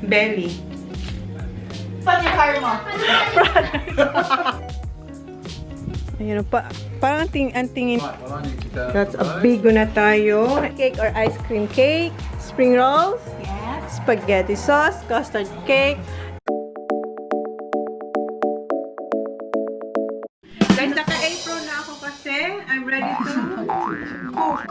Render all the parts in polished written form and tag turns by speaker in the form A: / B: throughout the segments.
A: belly.
B: Saan yung car mo?
A: Ayun, parang ang tingin. That's a big na tayo. Cake or ice cream cake, spring rolls,
B: Yes.
A: spaghetti sauce, custard cake. Guys, naka-apron na ako kasi I'm ready to cook.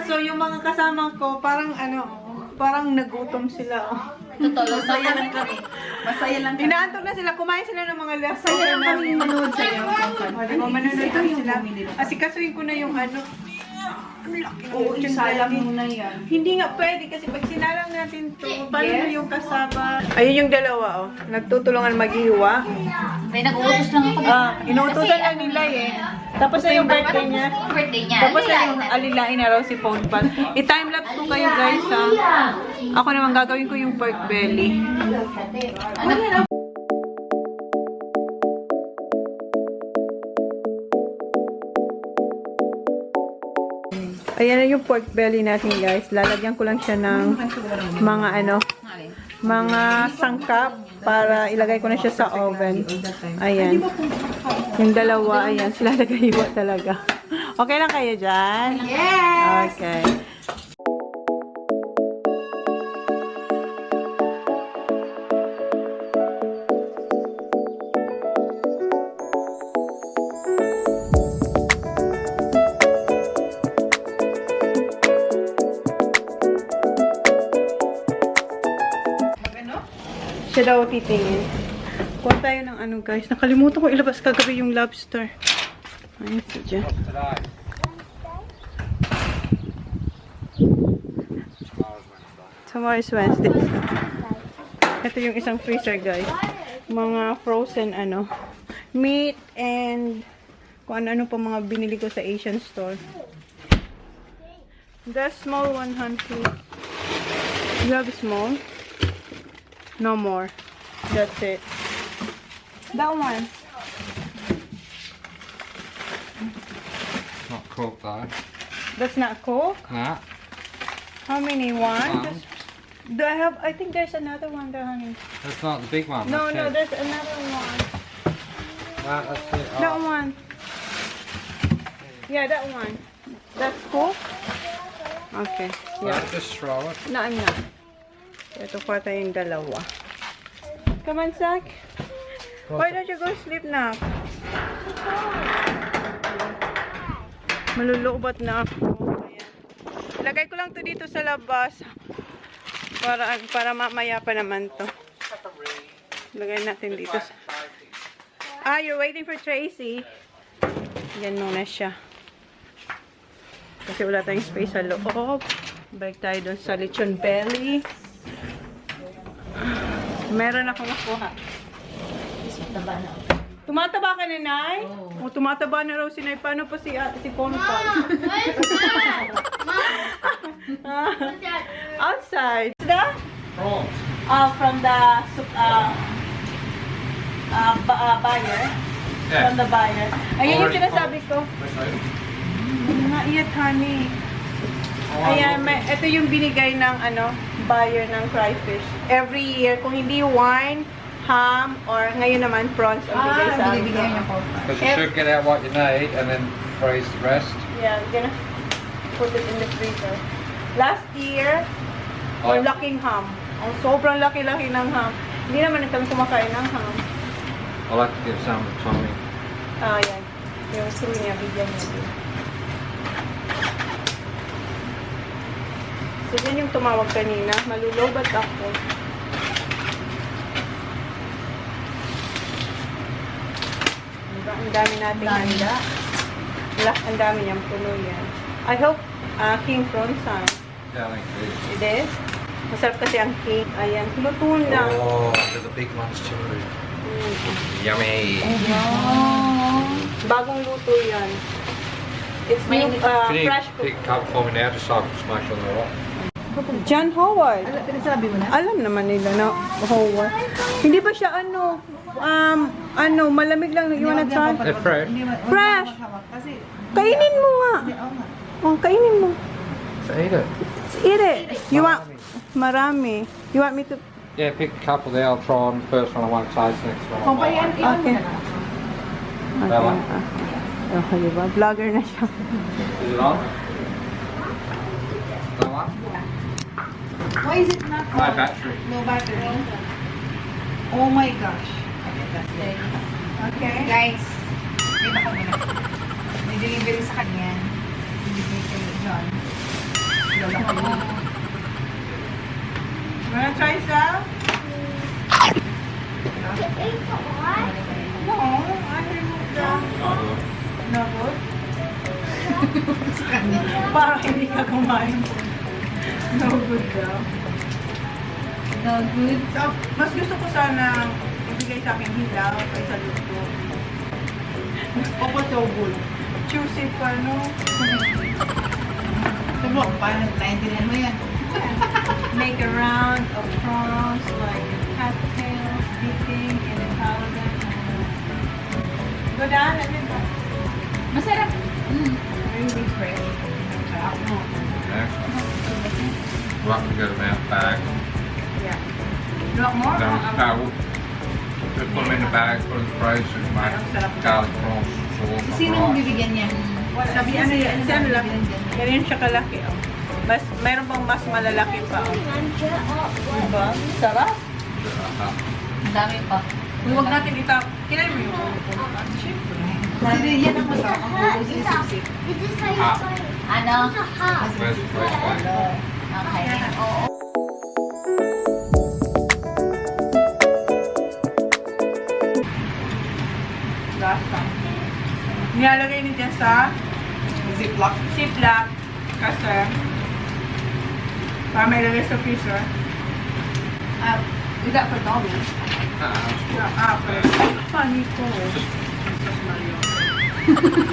A: So, yung mga kasama ko, parang nagutom sila.
B: Totoo, masaya lang kami. Masaya lang kami.
A: Inaantok na sila, kumain sila ng mga lasa.
B: Masaya lang kami manood sa'yo.
A: Di ba, manonood kami sila. Asikasuhin ko na yung
B: Oo, isalang muna yan.
A: Hindi nga pwede kasi pag sinalang natin to, paano na yung kasama? Ayun yung dalawa, oh. Nagtutulungan maghiwa.
B: May nag-uutos lang ako.
A: Inuutosan lang nila eh. Tapos na yung birthday niya. Tapos na yung alilain na raw si Ponpan. I-timelapse ko kayo guys ha. Ako naman gagawin ko yung pork belly. Ayan na yung pork belly natin guys. Lalagyan ko lang siya ng mga sangkap para ilagay ko na siya sa oven. Ayan. Yung dalawa, ayan. Sila naghiwa talaga. Okay lang kayo dyan?
B: Yes!
A: Okay. Siya daw titingin. Kuha tayo ng guys. Nakalimutan ko ilabas kagabi yung lobster. Ayun siya dyan. Tomorrow is Wednesday. Ito yung isang freezer guys. Mga frozen meat and kung ano pa mga binili ko sa Asian store. The small one, honey. You have small? No more. That's it. That one.
C: Not cooked though.
A: That's not cooked?
C: Nah.
A: How many? One? Do I have? I think there's another one there, honey.
C: That's not the big one.
A: No,
C: that's
A: no,
C: it.
A: there's another one.
C: That's it. Oh.
A: That one. Yeah, that one. That's cooked? Okay. Yeah.
C: Just throw it.
A: No, I'm not. Ito pa tayong dalawa. Come on, Zach. Why don't you go sleep now? Malulubat na ako. Ayan. Lagay ko lang to dito sa labas. Para mamaya pa naman to. Lagay natin dito. You're waiting for Tracy. Yan muna siya. Kasi wala tayong space sa loob. Balik tayo dun sa lechon belly. Meron akong nakuha. Tumataba ka na, Nay? O, tumataba na raw si Nay. Paano pa si Ponpan? Outside. Is that? From the buyer.
C: Yeah.
A: From the buyer. Ayun yung sinasabi ko. Not yet, honey. Ayan, ito yung binigay ng buyer ng cray fish. Every year, kung hindi wine, ham, or ngayon naman prawns ang bigay sa amin.
C: Because you should get out what you need and then freeze the rest.
A: Yeah, I'm gonna put it in the freezer. Last year, we're laking ham. Ang sobrang laki-laki ng ham. Hindi naman kami kumakain ng ham.
C: I like to give some to Tommy.
A: Yan. Yung sili niya, bigyan niya din. So, yan yung tumawag kanina. Malulobat ako. Ang dami nating handa. Ang dami niyang puno yan. I hope king prawn sign.
C: Yeah, I think it is.
A: It is? Masarap kasi ang king. Ayan, luto na.
C: Oh, there's the big ones too. Yummy.
A: Bagong luto yan. It's new,
C: Can you
A: fresh
C: pick up for me now just so I can smash on the rock?
A: John Howard.
B: Pinasabi mo na?
A: Alam naman nila na Howard. Hindi ba siya malamig lang iwan at saan?
C: They're fresh.
A: Fresh! Kainin mo nga. Oh, kainin mo.
C: So eat it.
A: Eat it. You want? Marami. You want me to...
C: Yeah, pick a couple there. I'll try on first one. I won't taste the next one.
A: Okay.
C: Bella.
A: Okay, diba? Vlogger na siya.
C: Is it on? Bella?
B: Why is it not
C: No battery.
B: no battery? Oh my gosh.
A: Okay.
B: Guys, wait ako muna. May delivery sa kanya. Delivery kay John. Lalaki.
A: Wanna try some? No, I removed the... No good? Parang hindi ka kumain. No good daw.
B: No good.
A: So, mas gusto ko sana ibigay sa akin hilaw kaysa luto. O pa so good. Juicy pa, no?
B: Sabi ko, paano naintindihan mo yan?
A: Make a round of prawns like cattails, dipping in the powder. Go down and then
B: Masarap.
A: really fresh.
C: Yeah. We'll have to get them out bag.
A: Yeah. You want more?
C: We'll just put them in the bag, put them in the fridge, and make garlic prawns.
B: Sino mong bibigyan niya?
A: Sabi ano yan? Kasi ano lang? Ganyan siya kalaki. Oh. Mas, mayroon pang mas malalaki pa. Oh. Diba? Sarap.
B: Ang dami pa.
A: Uy, huwag natin itap. Kinain mo yung ulo. Siyempre.
B: Kasi yan ang masarap. Ang ulo sinisip. Ano?
C: Where's the fridge bag?
B: Okay. Oo.
A: Lasa. Nilalagay niya dyan sa
B: Ziploc.
A: ziplock. Kasi para may lagay sa freezer.
B: Is that for Dolly?
A: Okay. Funny ko. Mas Mario.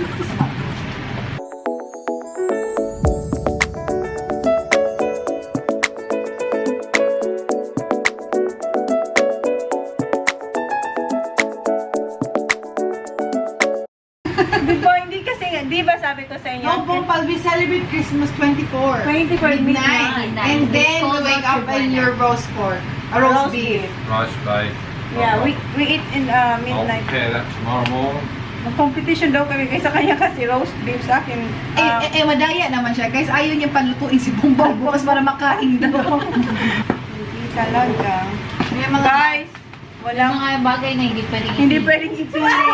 A: Diba, hindi kasi, di ba sabi ko sa inyo?
D: No, Pompal, we celebrate Christmas 24.
A: 24
D: midnight. And then we wake up in your roast pork. A roast beef.
C: Rice bake.
A: Yeah, we eat in
C: I'll
A: midnight.
C: prepare that tomorrow morning.
A: Mag-competition daw kami kasi sa kanya kasi roast beef sa akin.
D: Madaya naman siya. Guys, ayaw niya panlutuin si Pompal bukas para makain daw.
A: Hindi talaga.
D: May mga
A: Guys, walang
B: Mga bagay na hindi pwedeng
A: hindi pwedeng ipili.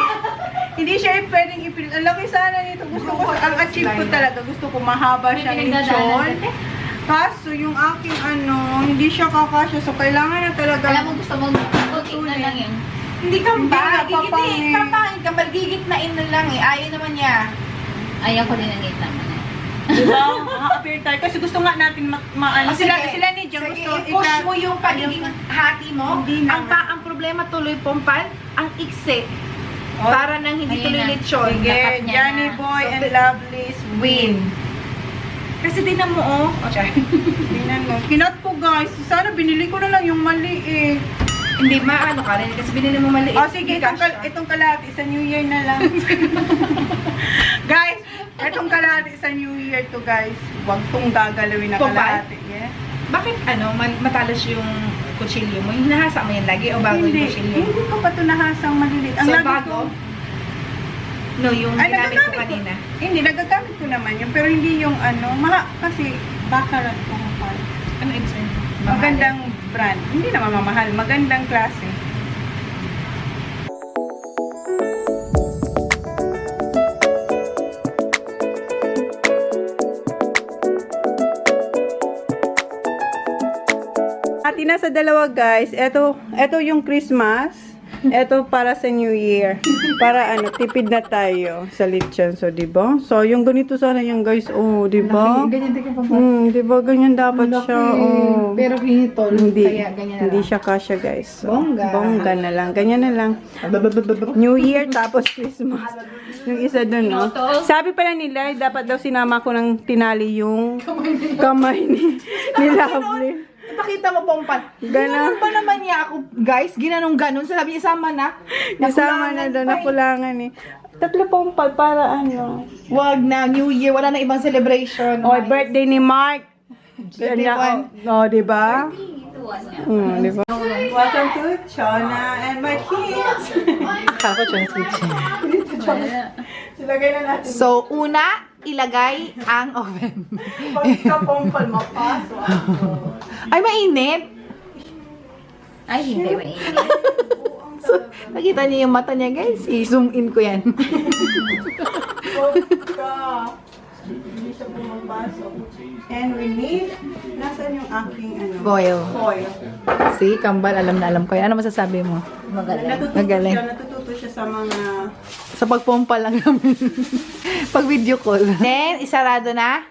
A: Hindi siya pwedeng ipili. Ang laki sana nito. Gusto ko, ang achieve ko talaga. Gusto ko mahaba siyang lechon. Kaso yung aking hindi siya kakasya. So kailangan na talaga.
B: Alam mo, gusto mo mag-cook na lang yan.
D: Hindi ka
A: Hindi
D: ba?
A: na, papangit.
D: Papangit ka. Malgigitnain na lang eh. Ayaw naman niya.
B: Ayaw ko din ang gitna mo na.
A: Diba? Makaka-appear tayo. Kasi gusto nga natin maano. Sila ni John
D: Sige,
A: gusto
D: i-push mo yung pagiging hati mo.
A: Hindi
D: Ang
A: naman.
D: ang problema tuloy, Pompal, ang ikse.
A: Oh,
D: Para nang hindi
B: ayun
D: tuloy
B: na.
D: lechon.
A: Sige,
B: Dapat niya
A: Johnny
B: na.
A: Boy
D: So,
A: and Lovely's win.
D: Kasi tinan mo, oh.
A: Tingnan mo. Kinat ko guys. Sana binili ko na lang yung mali eh.
D: Hindi maano ka rin kasi binili mo maliit.
A: Oh, sige, itong kalahati sa New Year na lang. Guys, itong kalahati sa New Year to guys. Huwag tong gagalawin na
D: Pompal?
A: kalahati. Yeah?
D: Bakit matalas yung kutsilyo mo? Hinahasa mo yan lagi o bago yung kutsilyo?
A: Hindi ko pa ito nahasang maliliit. Ang
D: So,
A: lagi
D: bago?
A: ko-
D: No, yung
A: Ay,
D: ginamit ko
A: nagagamit ko.
D: kanina.
A: Hindi, nagagamit ko naman yun. Pero hindi yung kasi bakarat ko mahal.
D: Ano ibig sabihin?
A: Magandang brand. Hindi naman mamahal. Magandang klase. At ina sa dalawa guys, ito yung Christmas. Ito para sa New Year. Para tipid na tayo sa lechon. So, di ba? So, yung ganito sana yung guys. Oh, di ba?
D: Ganyan din ka pa.
A: Di ba? Ganyan dapat siya. Oh.
D: Pero hinitol,
A: Hindi.
D: kaya ganyan na
A: Hindi
D: lang.
A: siya kasya guys. So,
D: Bongga.
A: Bongga na lang. Ganyan na lang. New Year tapos Christmas. Yung isa dun, no? Sabi pala nila, dapat daw sinama ko ng tinali yung kamay ni Lovely.
D: Pakita mo, Pompal.
A: Ganon.
D: Ba naman niya ako, guys? Ginanong-ganon. Sabi niya, isama na.
A: Isama na doon, nakulangan eh. Tatlo Pompal para ano.
D: Wag na, New Year. Wala na ibang celebration.
A: Oh, birthday ni Mark. Ganyan. No, di ba? Di ba? Welcome to Chona and my kids.
D: Akala ko Chona switch.
A: Silagay na natin.
D: So, una, ilagay ang oven.
A: Pagkapompal mo pa.
D: Ay, mainit!
B: Ay, hindi, mainit.
D: So, nakita niyo yung mata niya, guys. I-zoom in ko yan.
A: Hindi siya pumapasok. And we need, nasan yung aking
D: Foil.
A: foil.
D: See, kambal, alam na alam ko yan. Ano masasabi mo? Magaling.
A: Natututo siya sa mga...
D: Sa pagpompa lang namin. Pag video call. Then, isarado na.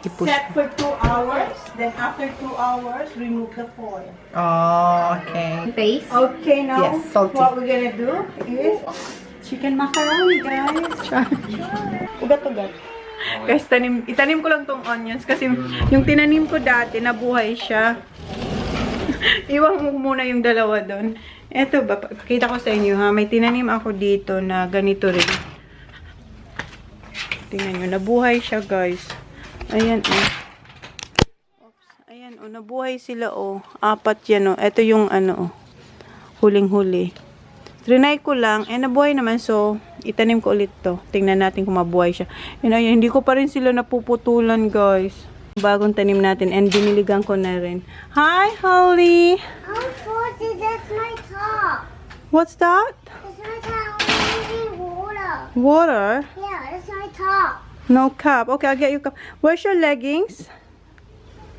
D: I-push.
A: Set for 2 hours. Then after 2 hours, remove the foil.
D: Oh, okay.
B: Face?
A: Okay, now
D: Yes, salty.
A: what we're gonna do is chicken macaroni, guys. Ugat-ugat. Guys, itanim ko lang tong onions kasi yung tinanim ko dati, nabuhay siya. Iwan mo muna yung dalawa doon. Eto ba, pakita ko sa inyo ha, may tinanim ako dito na ganito rin. Tingnan nyo, nabuhay siya guys. Ayan oh. Oops. Ayan oh, nabuhay sila oh. 4 yan oh. Ito yung oh, huling-huli. Trinay ko lang, nabuhay naman so, itanim ko ulit to. Tingnan natin kung mabuhay siya. Ayan, hindi ko pa rin sila napuputulan guys. Bagong tanim natin and diniligan ko na rin. Hi, Holly!
E: I'm 40, that's my top.
A: What's that?
E: That's my top. I need water.
A: Water?
E: Yeah, that's my top.
A: No cup. Okay, I'll get you a cup. Where's your leggings?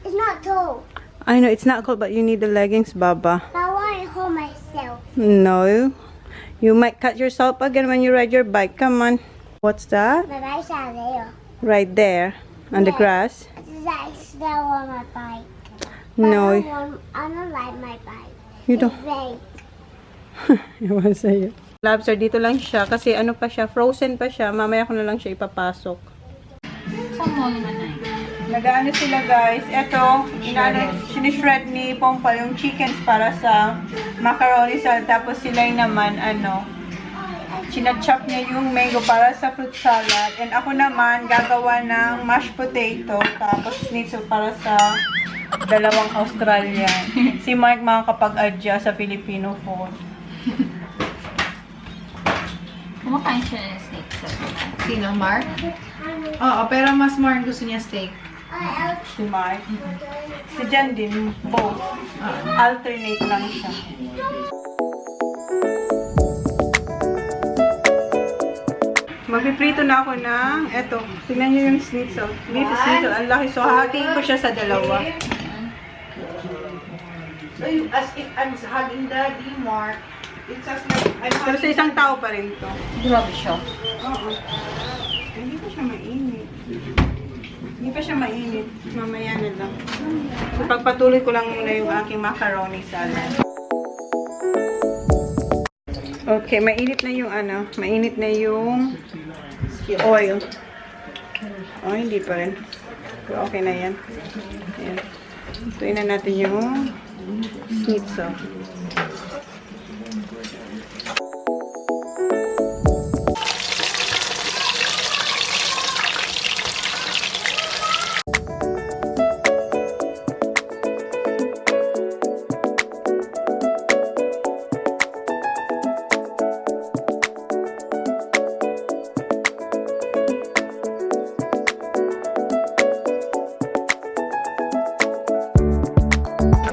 E: It's not tall.
A: I know, it's not cold, but you need the leggings, Baba.
E: I want to hold myself.
A: No. You might cut yourself again when you ride your bike. Come on. What's that?
E: My bike's out there.
A: Right there. On the
E: Yeah.
A: grass.
E: That's still on my bike.
A: No.
E: I don't like my bike.
A: You don't.
E: It's vague.
A: Ewan sa'yo. Lobster, dito lang siya. Kasi ano pa siya, frozen pa siya. Mamaya ko na lang siya ipapasok. Nagaano sila guys. Ito, sinishred ni Pompa yung chickens para sa macaroni salad. Tapos sila naman, sinachop niya yung mango para sa fruit salad. And ako naman, gagawa ng mashed potato. Tapos schnitzel para sa dalawang Australian. Si Mike makakapag-adjust sa Filipino food.
B: Kumakain siya ng steak sa
D: Sino, Mark? Oo, pero mas Mark gusto niya steak.
A: Si Mike. Si Jan din, both. Alternate lang siya. Magpiprito na ako ng, eto, tingnan nyo yung schnitzel. Beef schnitzel, ang laki. So, hahatiin ko siya sa dalawa.
D: So, as if I'm hugging Daddy, Mark, it's just like,
A: Pero sa isang tao pa rin to.
B: Grabe siya.
A: Oo. Hindi pa siya mainit. Hindi pa siya mainit. Mamaya na lang. So, pagpatuloy ko lang muna yung aking macaroni salad. Okay, mainit na yung mainit na yung oil. Oh, hindi pa rin. Pero okay na yan. Ayan. Tuin na natin yung schnitzel.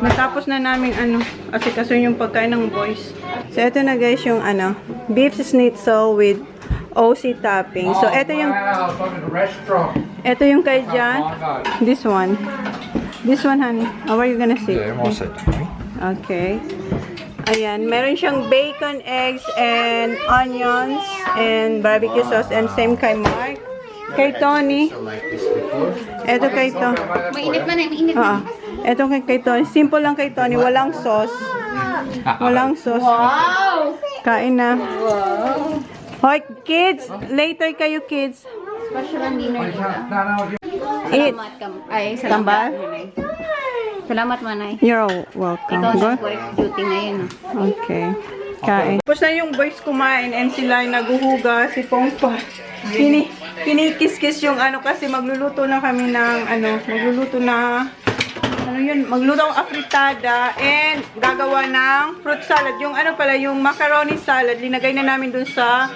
A: Natapos na namin asikaso yung pagkain ng boys. So ito na guys yung beef schnitzel with OC topping. So ito yung ito yung kay Jan. This one. This one, honey. How are you gonna see? Okay. Ayan, meron siyang bacon, eggs, and onions, and barbecue sauce, and same kay Mark. Kay Tony. Ito kay Tony.
B: Mainit man eh, mainit man.
A: Ito kay Tony. Simple lang kay Tony. Walang sauce. Walang sauce.
B: Wow!
A: Kain na. Wow. Hoy, kids. Later kayo, kids.
B: Special ang dinner nila.
A: Eat.
B: Salamat, Salamat, Manay.
A: You're welcome.
B: Ikaw
A: Go.
B: sa work duty ngayon.
A: Okay. Kain. Tapos na yung boys kumain and sila ay naguhuga si Pongpa. Kinikis-kis yung ano kasi magluluto na kami ng magluto ng afritada and gagawa ng fruit salad. Yung yung macaroni salad, linagay na namin dun sa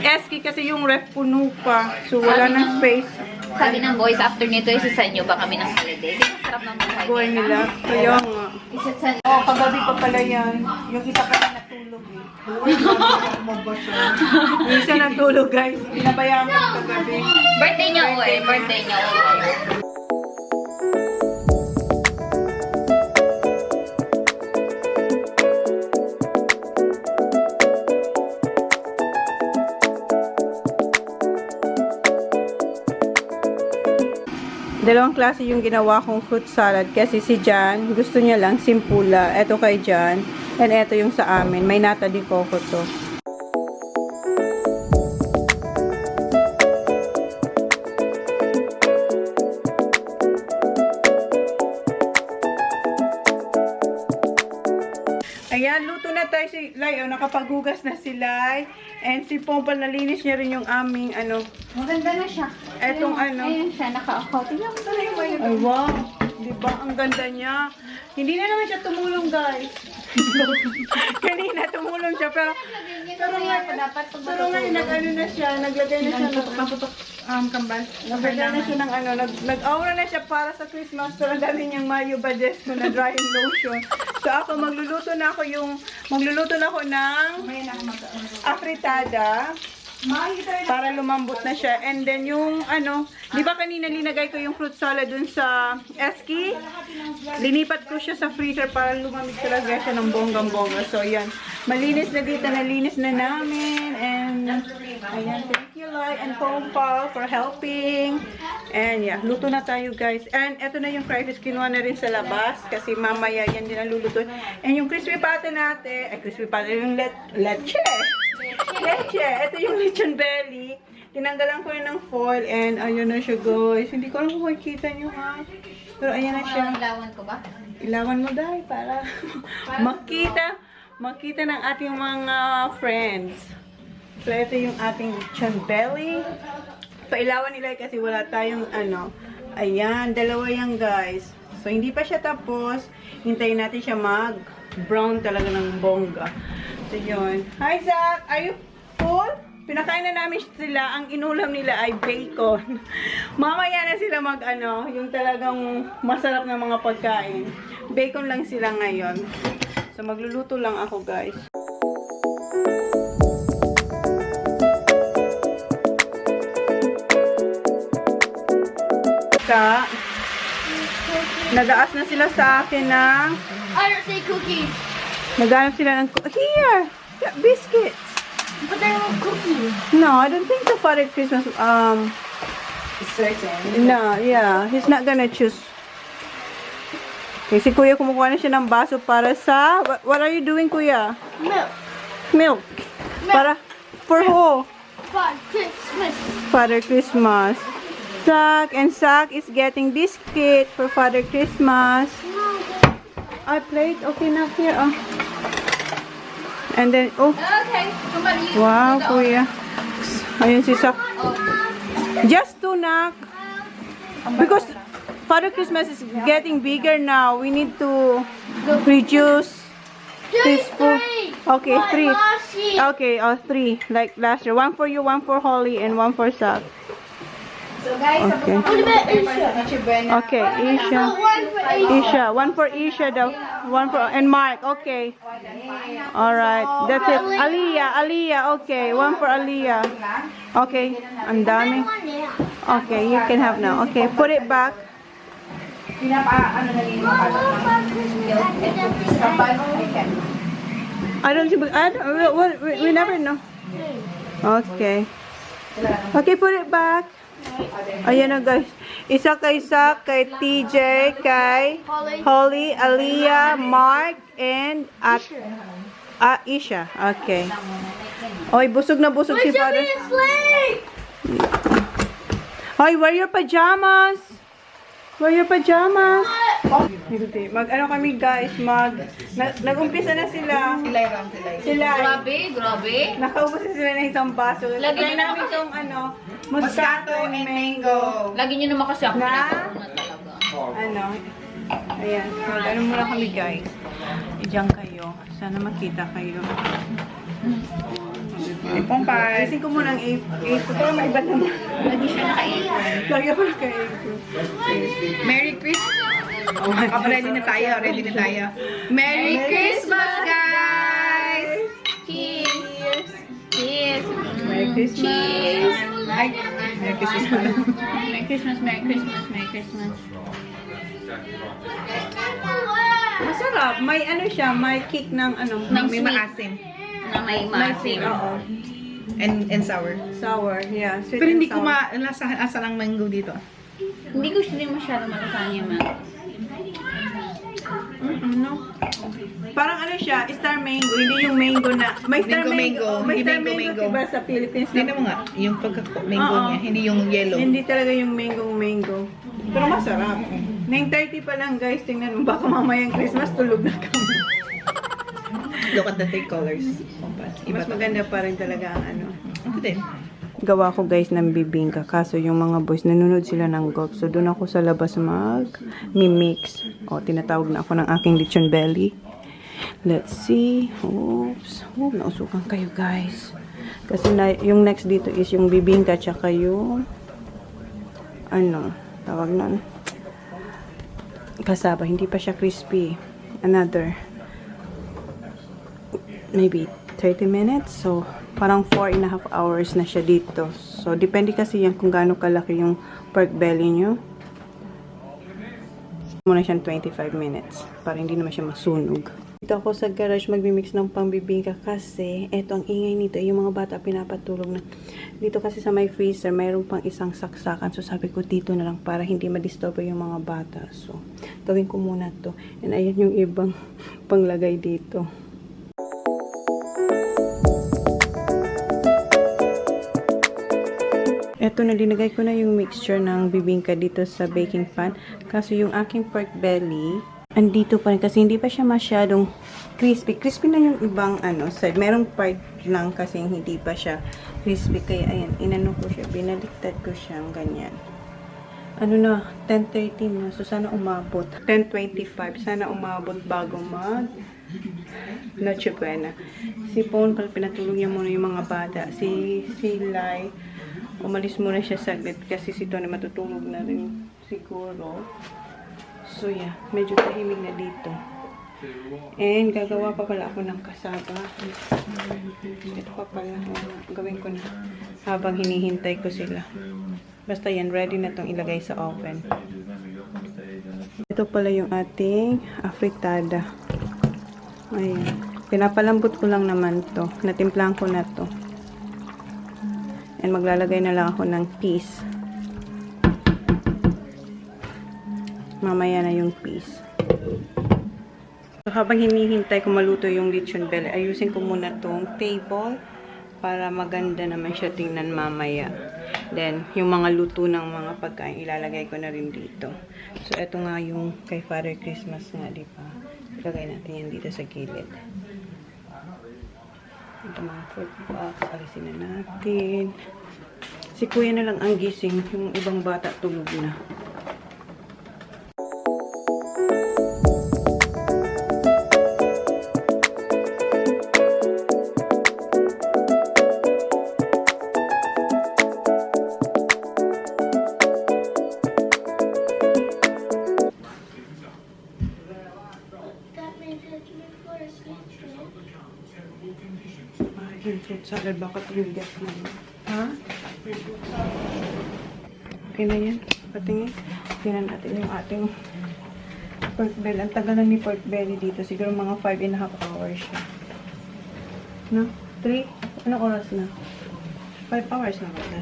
A: eski kasi yung ref puno pa. So wala nang space.
B: Sabi ng boys, after nito, isa nyo ba kami ng holiday? Di ba sarap ng buhay?
A: Buhay nila. Kaya nga.
B: Isa
A: Kagabi pa pala yan. Yung isa pa na natulog eh. Yung isa natulog guys. Pinabayaan ko kagabi.
B: Birthday niya birthday niya
A: Dalawang klase yung ginawa kong fruit salad kasi si Jan, gusto niya lang simpula. Ito kay Jan, and ito yung sa amin. May nata di coco to. Ayan, luto na tayo si Lai. Oh, nakapaghugas na si Lai. And si Pompal, nalinis niya rin yung aming
B: Maganda na siya.
A: Etong
B: Ayun siya, naka-ako. Tingnan mo talaga yung
A: Ay, wow. Diba? Ang ganda niya. Hindi na naman siya tumulong, guys. Kanina tumulong siya, pero ngayon, nag-ano na siya, naglagay na siya ng kambal. Naglagay na siya ng nag-aura na siya para sa Christmas. So, ang dami niyang Mayo Badesco na drying lotion. So, ako, magluluto na ako ng afritada. Para lumambot na siya. And then yung di ba kanina linagay ko yung fruit salad dun sa eski? Linipat ko siya sa freezer para lumamig talaga siya ng bonggang-bongga. So yan, malinis na dito, nalinis na namin. And ayan, thank you Lai and Pompal for helping. And yeah, luto na tayo guys. And eto na yung fried fish, kinuha na rin sa labas kasi mamaya yan din ang luluto. And yung crispy pata natin, yung leche. Ito yung lechon belly. Tinanggalan ko yun ng foil and ayun na siya guys. Hindi ko alam kung makikita nyo ha. Pero ayan na siya.
B: Ilawan ko ba?
A: Ilawan mo dahil para makita ng ating mga friends. So ito yung ating lechon belly. Pailawan nila kasi wala tayong Ayan, dalawa yan guys. So hindi pa siya tapos. Hintayin natin siya mag-brown talaga ng bongga. So yun. Hi Zach! Are you full? Pinakain na namin sila. Ang inulam nila ay bacon. Mamaya na sila yung talagang masarap na mga pagkain. Bacon lang sila ngayon. So magluluto lang ako guys. Nagaas na sila sa akin ng
E: I don't say cookies.
A: nagaanap sila ng here! Biscuits!
E: But they're not cookies.
A: No, I don't think so. Father Christmas.
B: Certain.
A: No, yeah. He's not gonna choose. Okay, si Kuya kumukuha na siya ng baso para sa... What are you doing, Kuya?
E: Milk.
A: Milk. Para... For who?
E: For Christmas.
A: Father Christmas. Zach is getting biscuit for Father Christmas. I plate. Okay, na here. Oh. And then,
B: Okay, come on, you.
A: wow, Kuya. Ayun si Zach. Just two, Nak. Because Father Christmas is getting bigger now. We need to reduce his food. Okay, three. Okay, three. Like last year. One for you, one for Holly, and one for Zach.
B: So guys,
A: Okay.
E: What about Isha?
A: Okay, Isha. Isha. One for Isha, one for... And Mark, okay. Alright, that's it. Aliyah, okay. One for Aliyah. Okay, ang dami. Okay, you can have now. Okay, put it back. We never know. Okay. Okay, put it back. Ayan na guys. Isa kay Zach, kay TJ, kay Holly, Aliyah, Mark, and Isha. Okay. Oy, busog na busog si Father. Hoy, wear your pajamas. Wear your pajamas. Hindi. Mag-ano kami guys, nag-umpisa na sila. Sila.
B: Grabe.
A: Nakaubos na sila ng isang baso. Lagyan namin itong moscato and mango.
B: Lagi nyo naman kasi ako
A: Na?
B: pinapakuna talaga.
A: Ayan. Mag-ano muna kami guys. Diyan kayo. Sana makita kayo.
D: Pompay.
A: Alisin ko muna ang A4 para maiba naman.
B: Lagi siya naka-apron.
A: Lagi ako naka-A4.
D: Merry Christmas. Ready na tayo. Merry Christmas, guys!
B: Cheers! Cheers!
A: Merry Christmas.
B: Cheers!
D: Ay, Merry Christmas.
B: Merry Christmas, Merry Christmas, Merry Christmas.
A: Masarap. May siya, may kick ng
B: Ng
D: May
B: sweet.
D: maasim.
B: Na may maasim.
A: Oo.
D: And sour.
A: Sour, yeah. Sweet
D: Pero
A: and
D: hindi ko
A: sour.
D: asa ng mango dito.
B: Hindi ko siya masyado malasanya, ma.
A: No. Parang siya, star mango. Hindi yung mango na. May star mango. May
D: Hindi
A: star mango, diba sa Philippines?
D: Tingnan mo nga, yung pagka-mango
A: Oo.
D: niya, hindi yung yellow.
A: Hindi talaga yung mango. Pero masarap. 9:30 pa lang guys. Tingnan mo. Baka mamayang Christmas tulog na kami.
D: Look at the three colors.
A: Mas maganda pa rin talaga ang
D: Ito din.
A: Gawa ko guys ng bibingka. Kaso yung mga boys, nanonood sila ng golf. So doon ako sa labas mix. O, tinatawag na ako ng aking lechon belly. Let's see. Oops. Nausukan kayo guys. Kasi yung next dito is yung bibingka tsaka yung tawag nun? Kasaba. Hindi pa siya crispy. Another maybe 30 minutes. So, parang 4.5 hours na siya dito. So, depende kasi yan kung gaano kalaki yung pork belly nyo. Muna siyang 25 minutes para hindi naman siya masunog. Dito ako sa garage magmimix ng pangbibingka kasi eto ang ingay nito. Yung mga bata pinapatulog na. Dito kasi sa my freezer, mayroon pang isang saksakan. So, sabi ko dito na lang para hindi ma-disturb yung mga bata. So, gawin ko muna to. And ayan yung ibang panglagay dito. Eto na, dinagay ko na yung mixture ng bibingka dito sa baking pan. Kaso yung aking pork belly, andito pa rin kasi hindi pa siya masyadong crispy. Crispy na yung ibang side. Merong part lang kasi hindi pa siya crispy. Kaya ayan, inano ko siya. Binaliktad ko siyang ganyan. 10:30 na. So sana umabot. 10:25. Sana umabot bago Noche Buena. Si Pon, pinatulog niya muna yung mga bata. Si Lai, umalis muna siya saglit kasi si Tony matutulog na rin siguro. So yeah, medyo tahimik na dito. And gagawa pa pala ako ng kasaba. Ito pa pala. Gawin ko na habang hinihintay ko sila. Basta yan, ready na tong ilagay sa oven. Ito pala yung ating afritada. Ayan. Pinapalambot ko lang naman to. Natimplahan ko na to. And maglalagay na lang ako ng peas. Mamaya na yung peas. So, habang hinihintay ko maluto yung lechon belly, ayusin ko muna tong table para maganda naman siya tingnan mamaya. Then, yung mga luto ng mga pagkain, ilalagay ko na rin dito. So, eto nga yung kay Father Christmas nga, di ba? Ilagay natin yan dito sa gilid. Ito mga food box, alisin na natin. Si Kuya na lang ang gising, yung ibang bata tulog na. Yung fruit salad, baka tumigas na yun. Ha? Okay na yan. Patingin. Tingnan natin yung ating pork belly. Ang tagal na ni pork belly dito. Siguro mga 5.5 hours siya. No? 3? Anong oras na? 5 hours na ba ito?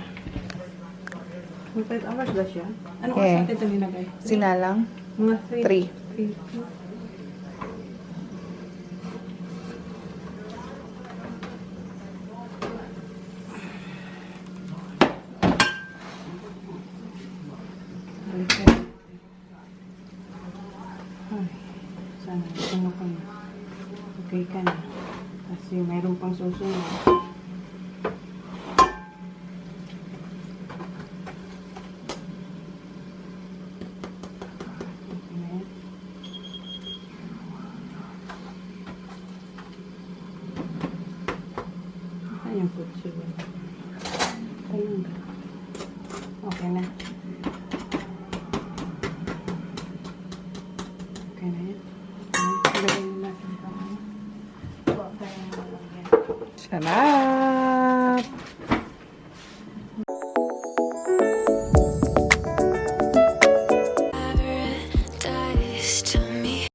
A: 5 hours ba siya? Anong oras natin ito nilagay?
D: Sinalang?
A: Mga 3.
D: 3.
A: na. Ano ka na. Okay ka na. Kasi mayroon pang susunod. Ayun po siya. Ayun. Okay na. Okay na yan. Lagyan na natin ito. Huwag tayo na malagyan.
D: Sarap!